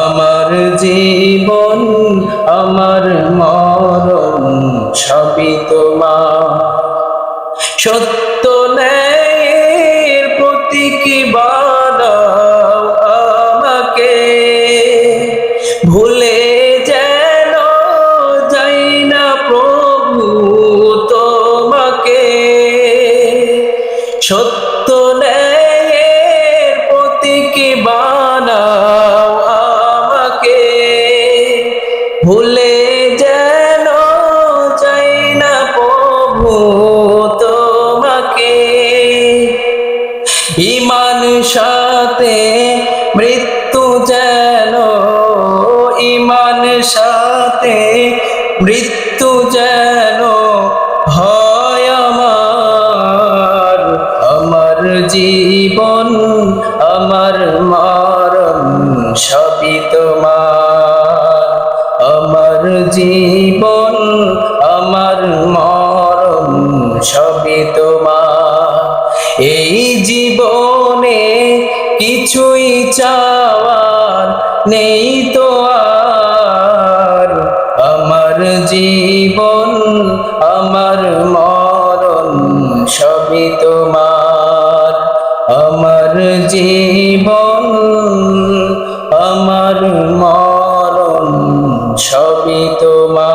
আমার জীবন আমার মরণ সবই তোমার। সত্য ন্যায়ের প্রতীক বানাও আমাকে, ভুলে যেন যাই না প্রভু তোমাকে। সত্য ন্যায়ের প্রতীক বানাও আমাকে, ভুলে যেন যাই না প্রভু তোমাকে। ঈমান সাথে মৃত্যু যেন, ঈমান সাথে মৃত্যু যেন হয় আমার। আমার জীবন আমার মরণ সবই তোমার। আমার জীবন আমার মরণ সবই তোমার। এই জীবনে কিছুই চাওয়ার নেই তো আর। আমার জীবন আমার মরণ সবই তোমার। আমার জীবন আমার মরণ সবই তোমার।